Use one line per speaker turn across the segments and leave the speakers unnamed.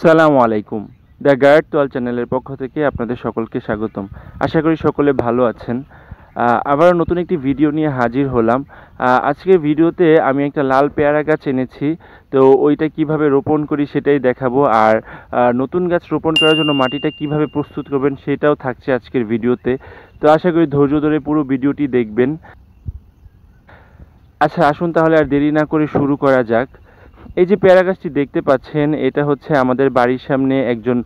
সালামু আলাইকুম। The guard তোয়াল চ্যানেলের পক্ষ থেকে আপনাদের সকলকে স্বাগতম। আশা করি সকলে ভালো আছেন। আবারও নতুন একটি ভিডিও নিয়ে হাজির হলাম। আজকের ভিডিওতে আমি একটা লাল পেয়ারা গাছ এনেছি। তো ওইটা কিভাবে রোপণ করি সেটাই দেখাবো। আর নতুন গাছ রোপণ করার জন্য মাটিটা কিভাবে প্রস্তুত করবেন সেটাও থাকছে আজকের ভিডিওতে। তো আশা করি ধৈর্য ধরে পুরো ভিডিওটি দেখবেন। আচ্ছা, আসুন তাহলে আর দেরি না করে শুরু করা যাক। এই যে পেয়ারা গাছটি দেখতে পাচ্ছেন, এটা হচ্ছে আমাদের বাড়ির সামনে একজন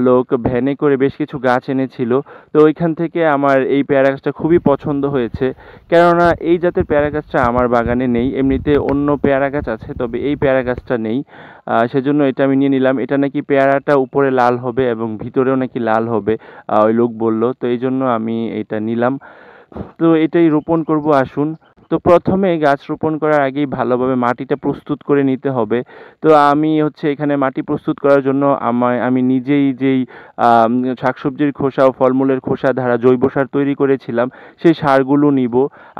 লোক ভ্যানে করে বেশ কিছু গাছ এনেছিল। তো ওইখান থেকে আমার এই পেয়ারা গাছটা খুবই পছন্দ হয়েছে। কেননা এই জাতের পেয়ারা গাছটা আমার বাগানে নেই। এমনিতে অন্য পেয়ারা গাছ আছে, তবে এই পেয়ারা গাছটা নেই। সেজন্য এটা আমি নিয়ে নিলাম। এটা নাকি পেয়ারাটা উপরে লাল হবে এবং ভিতরেও নাকি লাল হবে, ওই লোক বলল। তো এই জন্য আমি এটা নিলাম। তো এটাই রোপণ করব, আসুন। তো প্রথমে গাছ রোপণ করার আগেই ভালোভাবে মাটিটা প্রস্তুত করে নিতে হবে। তো আমি হচ্ছে এখানে মাটি প্রস্তুত করার জন্য আমি নিজেই যেই আম শাকসবজির খোসা ও ফলমূলের খোসা দ্বারা জৈব সার তৈরি করেছিলাম, সেই সারগুলো নিব।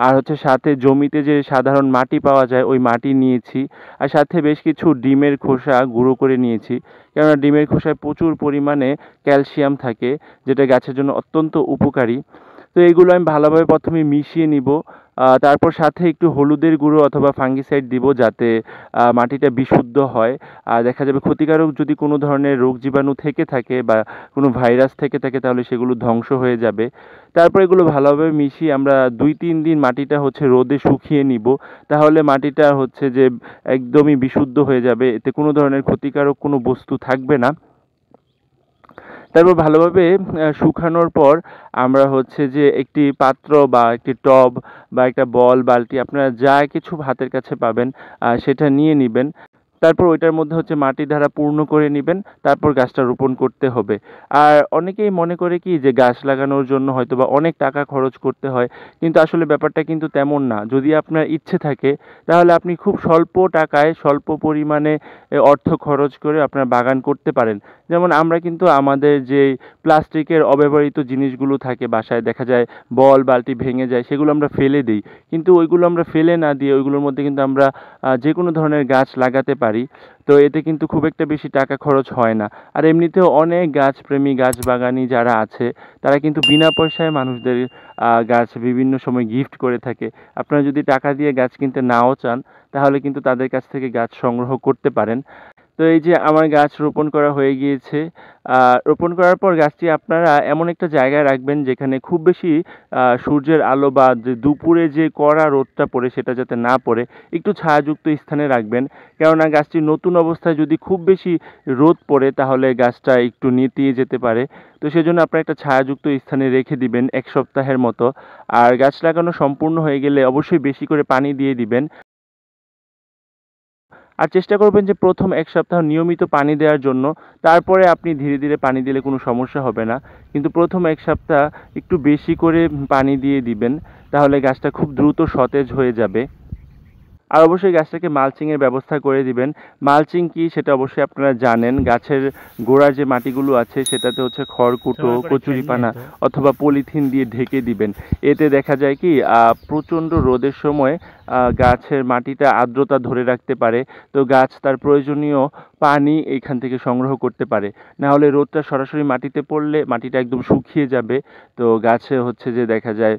আর হচ্ছে সাথে জমিতে যে সাধারণ মাটি পাওয়া যায় ওই মাটি নিয়েছি। আর সাথে বেশ কিছু ডিমের খোসা গুঁড়ো করে নিয়েছি। কেননা ডিমের খোসায় প্রচুর পরিমাণে ক্যালসিয়াম থাকে, যেটা গাছের জন্য অত্যন্ত উপকারী। তো এগুলো আমি ভালোভাবে প্রথমে মিশিয়ে নিব। তারপর সাথে একটু হলুদের গুঁড়ো অথবা ফাঙ্গিসাইড দিব, যাতে মাটিটা বিশুদ্ধ হয়। আর দেখা যাবে ক্ষতিকারক যদি কোনো ধরনের রোগ জীবাণু থেকে থাকে বা কোনো ভাইরাস থেকে থাকে, তাহলে সেগুলো ধ্বংস হয়ে যাবে। তারপর এগুলো ভালোভাবে মিশিয়ে আমরা 2-3 দিন মাটিটা হচ্ছে রোদে শুকিয়ে নিব। তাহলে মাটিটা হচ্ছে যে একদমই বিশুদ্ধ হয়ে যাবে, এতে কোনো ধরনের ক্ষতিকারক কোনো বস্তু থাকবে না। তারপর ভালোভাবে শুকানোর পর আমরা হচ্ছে যে একটি পাত্র বা একটি টব বা একটা বল বালতি, আপনারা যা কিছু হাতের কাছে পাবেন সেটা নিয়ে নিবেন। তারপর ওইটার মধ্যে হচ্ছে মাটি দ্বারা পূর্ণ করে নিবেন। তারপর গাছটা রোপণ করতে হবে। আর অনেকেই মনে করে কি যে গাছ লাগানোর জন্য হয়তোবা অনেক টাকা খরচ করতে হয়। কিন্তু আসলে ব্যাপারটা কিন্তু তেমন না। যদি আপনার ইচ্ছে থাকে, তাহলে আপনি খুব স্বল্প টাকায় স্বল্প পরিমাণে অর্থ খরচ করে আপনার বাগান করতে পারেন। যেমন আমরা কিন্তু আমাদের যে প্লাস্টিকের অব্যবহৃত জিনিসগুলো থাকে বাসায়, দেখা যায় বল বালতি ভেঙে যায়, সেগুলো আমরা ফেলে দিই। কিন্তু ওইগুলো আমরা ফেলে না দিয়ে ওইগুলোর মধ্যে কিন্তু আমরা যে কোনো ধরনের গাছ লাগাতে পারি। তো এতে কিন্তু খুব একটা বেশি টাকা খরচ হয় না। আর এমনিতেও অনেক গাছপ্রেমী গাছবাগানি যারা আছে, তারা কিন্তু বিনা পয়সায় মানুষদের গাছ বিভিন্ন সময় গিফট করে থাকে। আপনারা যদি টাকা দিয়ে গাছ কিনতে নাও চান, তাহলে কিন্তু তাদের কাছ থেকে গাছ সংগ্রহ করতে পারেন। তো এই যে আমার গাছ রোপণ করা হয়ে গিয়েছে। রোপণ করার পর গাছটি আপনারা এমন একটা জায়গায় রাখবেন যেখানে খুব বেশি সূর্যের আলো বা যে দুপুরে যে কড়া রোদটা পড়ে সেটা যাতে না পড়ে, একটু ছায়াযুক্ত স্থানে রাখবেন। কেননা গাছটি নতুন অবস্থায় যদি খুব বেশি রোদ পড়ে, তাহলে গাছটা একটু নেতিয়ে যেতে পারে। তো সেজন্য আপনারা একটা ছায়াযুক্ত স্থানে রেখে দিবেন 1 সপ্তাহের মতো। আর গাছ লাগানো সম্পূর্ণ হয়ে গেলে অবশ্যই বেশি করে পানি দিয়ে দিবেন। আর চেষ্টা করবেন যে প্রথম 1 সপ্তাহ নিয়মিত পানি দেওয়ার জন্য। তারপরে আপনি ধীরে ধীরে পানি দিলে কোনো সমস্যা হবে না। কিন্তু প্রথম 1 সপ্তাহ একটু বেশি করে পানি দিয়ে দিবেন। তাহলে গাছটা খুব দ্রুত সতেজ হয়ে যাবে। আর অবশ্যই গাছটাকে মালচিংয়ের ব্যবস্থা করে দিবেন। মালচিং কি সেটা অবশ্যই আপনারা জানেন। গাছের গোড়ার যে মাটিগুলো আছে সেটাতে হচ্ছে খড়কুটো, কচুরিপানা অথবা পলিথিন দিয়ে ঢেকে দিবেন। এতে দেখা যায় কি প্রচণ্ড রোদের সময় গাছের মাটিটা আর্দ্রতা ধরে রাখতে পারে। তো গাছ তার প্রয়োজনীয় পানি এইখান থেকে সংগ্রহ করতে পারে। না হলে রোদটা সরাসরি মাটিতে পড়লে মাটিটা একদম শুকিয়ে যাবে। তো গাছে হচ্ছে যে দেখা যায়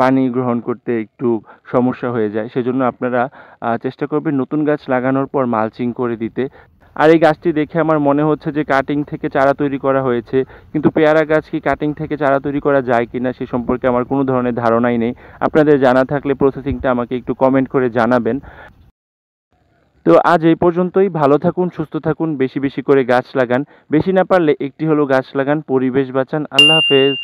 পানি গ্রহণ করতে একটু সমস্যা হয়ে যায়। সেজন্য আপনারা চেষ্টা করবেন নতুন গাছ লাগানোর পর মালচিং করে দিতে। আর এই গাছটি দেখে আমার মনে হচ্ছে যে কাটিং থেকে চারা তৈরি করা হয়েছে। কিন্তু পেয়ারা গাছ কি কাটিং থেকে চারা তৈরি করা যায় কিনা সে সম্পর্কে আমার কোনো ধরনের ধারণাই নেই। আপনাদের জানা থাকলে প্রসেসিংটা আমাকে একটু কমেন্ট করে জানাবেন। তো আজ এই পর্যন্তই। ভালো থাকুন, সুস্থ থাকুন, বেশি বেশি করে গাছ লাগান। বেশি না পারলে একটি হলেও গাছ লাগান, পরিবেশ বাঁচান। আল্লাহ হাফেজ।